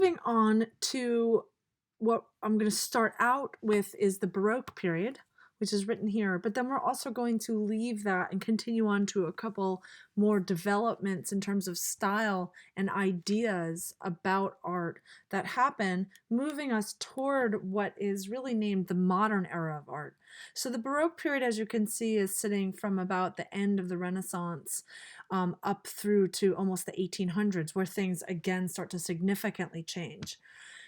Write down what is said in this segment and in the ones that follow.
moving on to what I'm going to start out with is the Baroque period, which is written here, but then we're also going to leave that and continue on to a couple more developments in terms of style and ideas about art that happen, moving us toward what is really named the modern era of art. So the Baroque period, as you can see, is sitting from about the end of the Renaissance up through to almost the 1800s, where things again start to significantly change.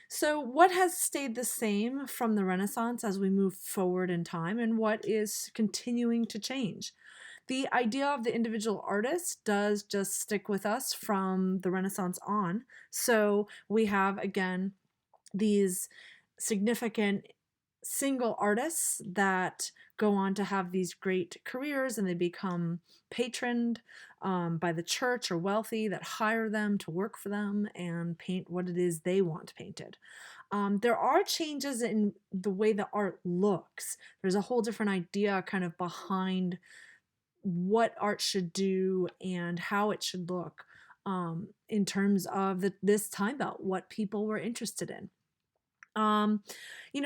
So, what has stayed the same from the Renaissance as we move forward in time, and what is continuing to change? The idea of the individual artist does just stick with us from the Renaissance on. So, we have again these significant single artists that go on to have these great careers, and they become patroned by the church or wealthy that hire them to work for them and paint what it is they want painted. There are changes in the way the art looks. There's a whole different idea kind of behind what art should do and how it should look in terms of this time belt, what people were interested in. Um,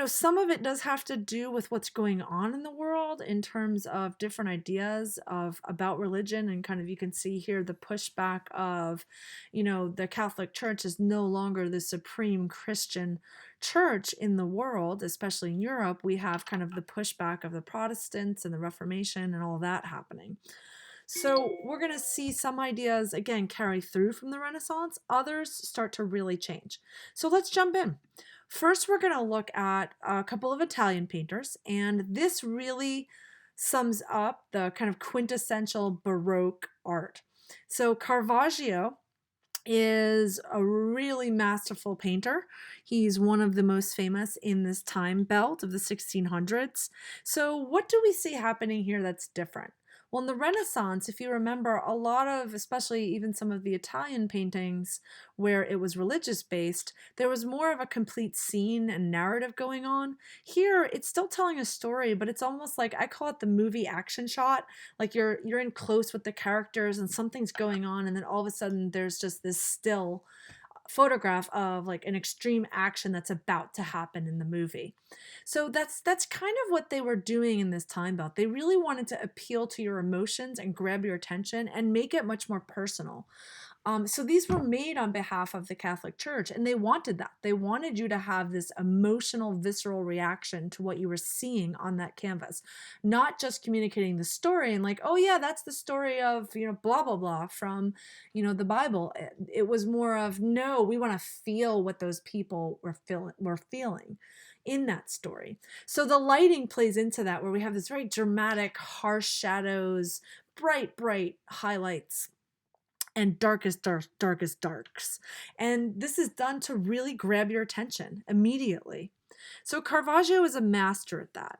some of it does have to do with what's going on in the world in terms of different ideas of about religion, and kind of you can see here the pushback of, the Catholic Church is no longer the supreme Christian church in the world, especially in Europe. We have kind of the pushback of the Protestants and the Reformation and all that happening. So we're going to see some ideas again carry through from the Renaissance, others start to really change. So let's jump in. First, we're going to look at a couple of Italian painters, and this really sums up the kind of quintessential Baroque art. So Caravaggio is a really masterful painter. He's one of the most famous in this time belt of the 1600s. So what do we see happening here that's different? Well, in the Renaissance, if you remember, a lot of, especially even some of the Italian paintings where it was religious based, there was more of a complete scene and narrative going on. Here, it's still telling a story, but it's almost like, I call it the movie action shot. Like you're in close with the characters and something's going on, and then all of a sudden there's just this still photograph of like an extreme action that's about to happen in the movie. So that's kind of what they were doing in this time belt. They really wanted to appeal to your emotions and grab your attention and make it much more personal. So these were made on behalf of the Catholic Church, and they wanted that. They wanted you to have this emotional, visceral reaction to what you were seeing on that canvas, not just communicating the story and like, oh yeah, that's the story of, blah, blah, blah from, the Bible. It was more of, no, we want to feel what those people were feeling in that story. So the lighting plays into that, where we have this very dramatic, harsh shadows, bright highlights, and darkest darks. And this is done to really grab your attention immediately. So Caravaggio is a master at that.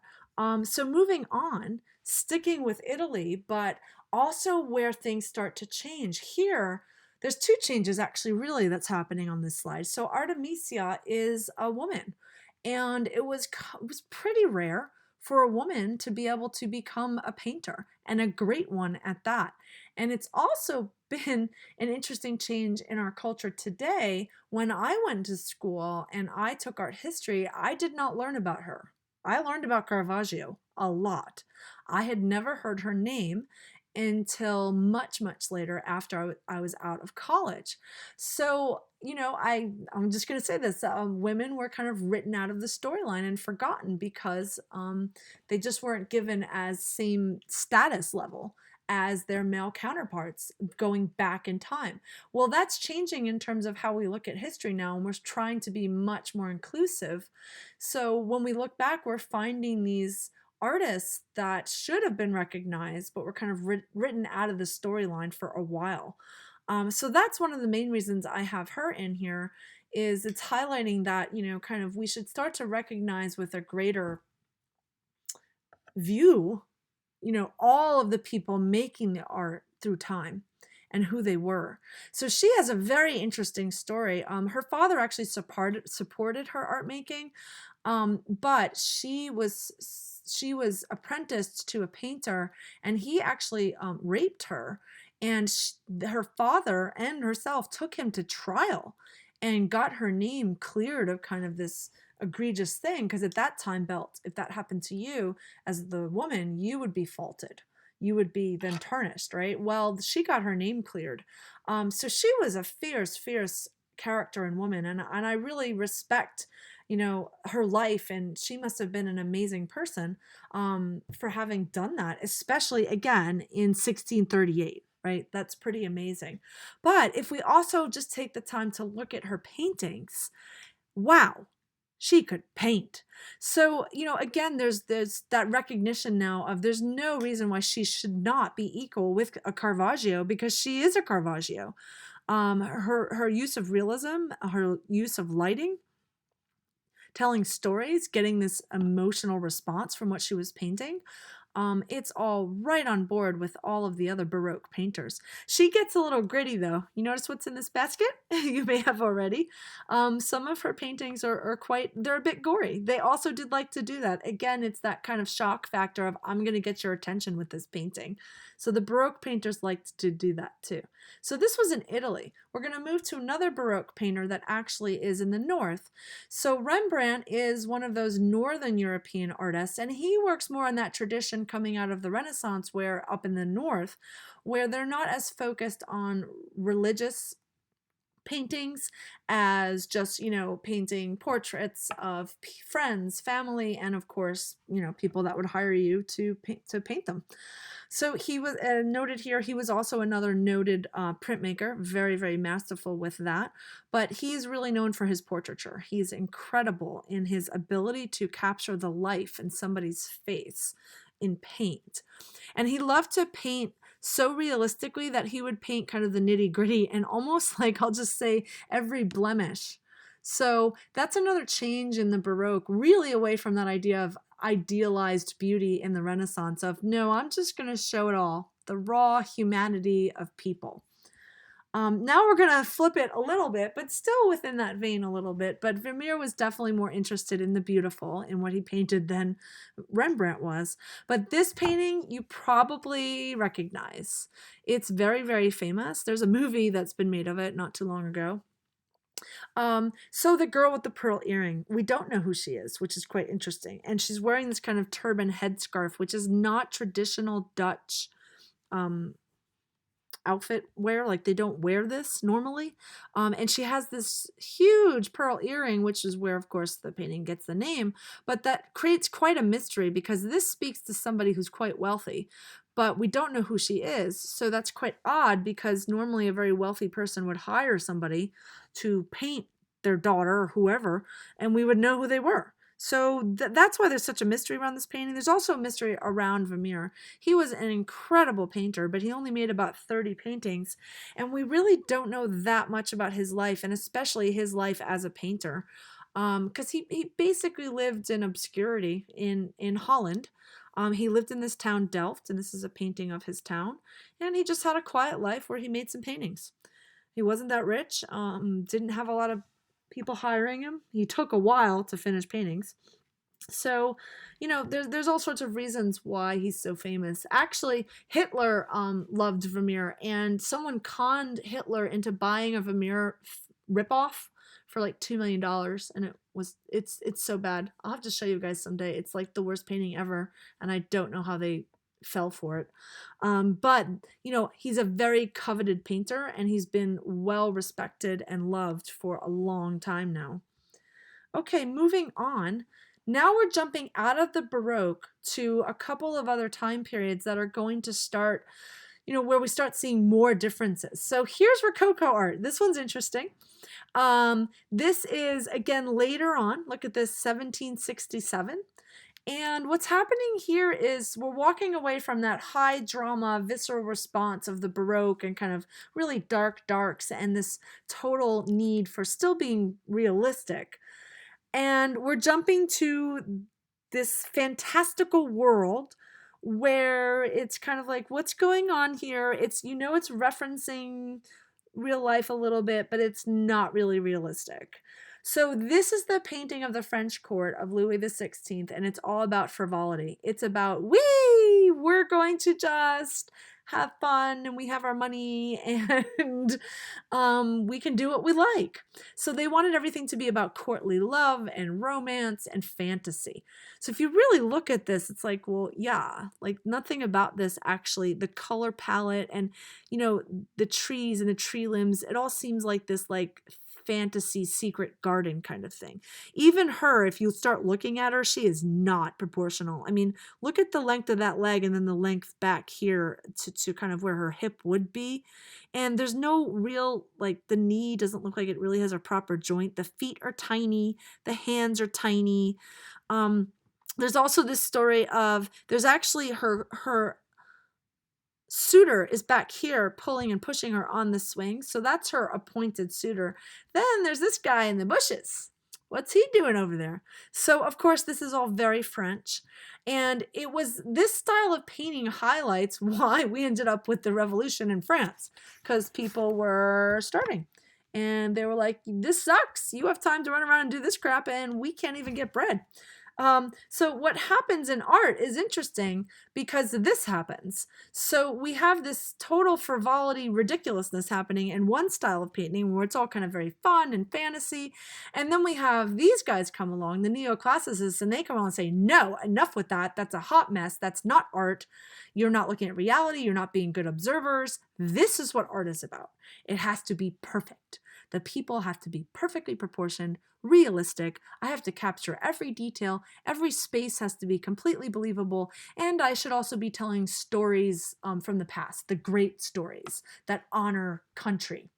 So moving on, sticking with Italy, but also where things start to change. Here, there's two changes actually really that's happening on this slide. So Artemisia is a woman, and it was pretty rare for a woman to be able to become a painter, and a great one at that. And it's also been an interesting change in our culture today. When I went to school and I took art history, I did not learn about her. I learned about Caravaggio a lot. I had never heard her name until much later after I was out of college. So, I'm just going to say this. Women were kind of written out of the storyline and forgotten because they just weren't given as same status level as their male counterparts going back in time. Well, that's changing in terms of how we look at history now, and we're trying to be much more inclusive. So when we look back, we're finding these artists that should have been recognized, but were kind of written out of the storyline for a while. So that's one of the main reasons I have her in here, is it's highlighting that, kind of we should start to recognize with a greater view, all of the people making the art through time and who they were. So she has a very interesting story. Her father actually supported her art making, but she was apprenticed to a painter, and he actually raped her, and her father and herself took him to trial. and got her name cleared of kind of this egregious thing, because at that time, Belt, if that happened to you as the woman, you would be faulted. You would be then tarnished, right? Well, she got her name cleared. So she was a fierce, fierce character and woman, and I really respect, her life, and she must have been an amazing person, for having done that, especially again in 1638. Right? That's pretty amazing. But if we also just take the time to look at her paintings, wow, she could paint. So, again, there's that recognition now of there's no reason why she should not be equal with a Caravaggio, because she is a Caravaggio. Her use of realism, her use of lighting, telling stories, getting this emotional response from what she was painting. It's all right on board with all of the other Baroque painters. She gets a little gritty though. You notice what's in this basket? You may have already. Some of her paintings are they're a bit gory. They also did like to do that. Again, it's that kind of shock factor of, I'm going to get your attention with this painting. So the Baroque painters liked to do that too. So this was in Italy. We're going to move to another Baroque painter that actually is in the north. So Rembrandt is one of those northern European artists, and he works more on that tradition coming out of the Renaissance, where up in the north, where they're not as focused on religious paintings as just, painting portraits of friends, family, and of course, people that would hire you to paint them. So he was noted here. He was also another noted printmaker, very, very masterful with that. But he's really known for his portraiture. He's incredible in his ability to capture the life in somebody's face in paint. And he loved to paint so realistically that he would paint kind of the nitty gritty and almost like, I'll just say, every blemish. So that's another change in the Baroque, really away from that idea of idealized beauty in the Renaissance of, no, I'm just going to show it all, the raw humanity of people. Now we're going to flip it a little bit, but still within that vein a little bit. But Vermeer was definitely more interested in the beautiful in what he painted than Rembrandt was. But this painting you probably recognize. It's very, very famous. There's a movie that's been made of it not too long ago. So the girl with the pearl earring, we don't know who she is, which is quite interesting. And she's wearing this kind of turban headscarf, which is not traditional Dutch outfit wear. Like, they don't wear this normally. And she has this huge pearl earring, which is where, of course, the painting gets the name. But that creates quite a mystery, because this speaks to somebody who's quite wealthy. But we don't know who she is. So that's quite odd, because normally a very wealthy person would hire somebody to paint their daughter or whoever, and we would know who they were. So that's why there's such a mystery around this painting. There's also a mystery around Vermeer. He was an incredible painter, but he only made about 30 paintings, and we really don't know that much about his life, and especially his life as a painter, because he basically lived in obscurity in Holland. He lived in this town, Delft, and this is a painting of his town, and he just had a quiet life where he made some paintings. He wasn't that rich, didn't have a lot of people hiring him. He took a while to finish paintings. So, there's all sorts of reasons why he's so famous. Actually, Hitler loved Vermeer, and someone conned Hitler into buying a Vermeer ripoff for like $2 million, and it's so bad. I'll have to show you guys someday. It's like the worst painting ever, and I don't know how they fell for it. But he's a very coveted painter, and he's been well respected and loved for a long time now. Okay, moving on. Now we're jumping out of the Baroque to a couple of other time periods that are going to start, where we start seeing more differences. So here's Rococo art. This one's interesting. This is, again, later on. Look at this, 1767. And what's happening here is we're walking away from that high drama, visceral response of the Baroque and kind of really dark darks and this total need for still being realistic. And we're jumping to this fantastical world where it's kind of like, what's going on here? It's referencing real life a little bit, but it's not really realistic. So this is the painting of the French court of Louis XVI, and it's all about frivolity. It's about, we're going to just have fun and we have our money and we can do what we like. So they wanted everything to be about courtly love and romance and fantasy. So if you really look at this, it's like, well, yeah, like nothing about this actually, the color palette and, you know, the trees and the tree limbs, it all seems like this like fantasy secret garden kind of thing. Even her, if you start looking at her, she is not proportional. I mean, look at the length of that leg and then the length back here to kind of where her hip would be. And there's no real, like the knee doesn't look like it really has a proper joint. The feet are tiny, the hands are tiny. There's also this story of, there's actually her suitor is back here pulling and pushing her on the swing. So that's her appointed suitor. Then there's this guy in the bushes. What's he doing over there? So, of course, this is all very French. And it was this style of painting highlights why we ended up with the revolution in France, because people were starving. And they were like, this sucks. You have time to run around and do this crap, and we can't even get bread. So what happens in art is interesting because this happens. So we have this total frivolity, ridiculousness happening in one style of painting where it's all kind of very fun and fantasy. And then we have these guys come along, the neoclassicists, and they come along and say, no, enough with that. That's a hot mess. That's not art. You're not looking at reality. You're not being good observers. This is what art is about. It has to be perfect. The people have to be perfectly proportioned, realistic. I have to capture every detail. Every space has to be completely believable. And I should also be telling stories from the past, the great stories that honor country.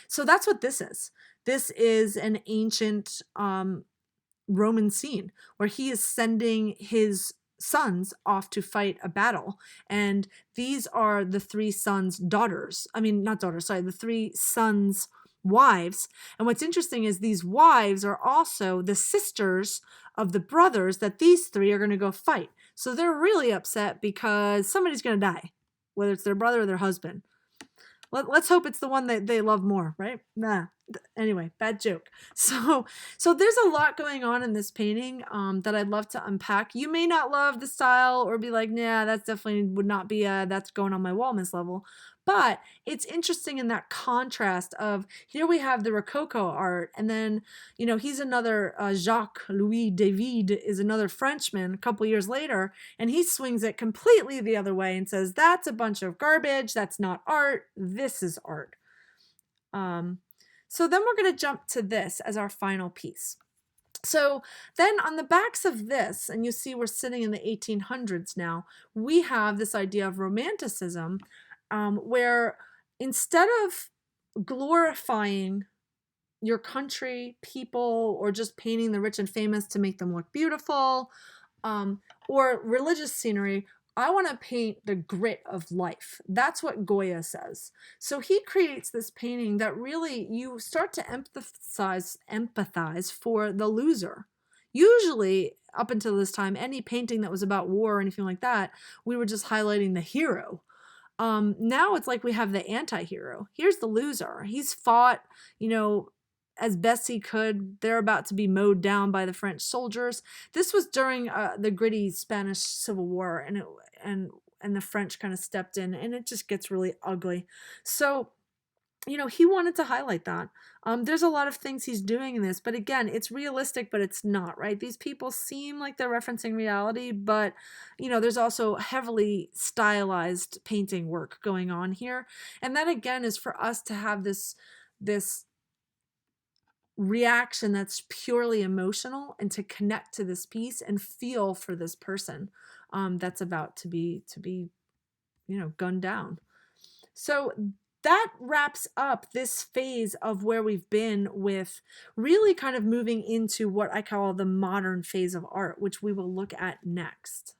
So that's what this is. This is an ancient Roman scene where he is sending his sons off to fight a battle. And these are the three sons' daughters. I mean, not daughters, sorry, the three sons' wives. And what's interesting is these wives are also the sisters of the brothers that these three are going to go fight. So they're really upset because somebody's going to die, whether it's their brother or their husband. Let's hope it's the one that they love more, right? Nah. Anyway, bad joke. So there's a lot going on in this painting that I'd love to unpack. You may not love the style or be like, nah, that's definitely would not be that's going on my wall miss level. But it's interesting in that contrast of here we have the Rococo art, and then, you know, he's another Jacques Louis David is another Frenchman a couple years later, and he swings it completely the other way and says, that's a bunch of garbage. That's not art. This is art. So then we're going to jump to this as our final piece. So then on the backs of this, and you see we're sitting in the 1800s now, we have this idea of romanticism where instead of glorifying your country, people, or just painting the rich and famous to make them look beautiful, or religious scenery, I want to paint the grit of life. That's what Goya says. So he creates this painting that really you start to empathize for the loser. Usually, up until this time, any painting that was about war or anything like that, we were just highlighting the hero. Now it's like we have the anti-hero. Here's the loser. He's fought, you know, as best he could. They're about to be mowed down by the French soldiers. This was during the gritty Spanish Civil War, and the French kind of stepped in, and it just gets really ugly. So, you know, he wanted to highlight that. There's a lot of things he's doing in this, but again, it's realistic, but it's not, right? These people seem like they're referencing reality, but, you know, there's also heavily stylized painting work going on here. And that, again, is for us to have this reaction that's purely emotional and to connect to this piece and feel for this person that's about to be, you know, gunned down. So that wraps up this phase of where we've been with really kind of moving into what I call the modern phase of art, which we will look at next.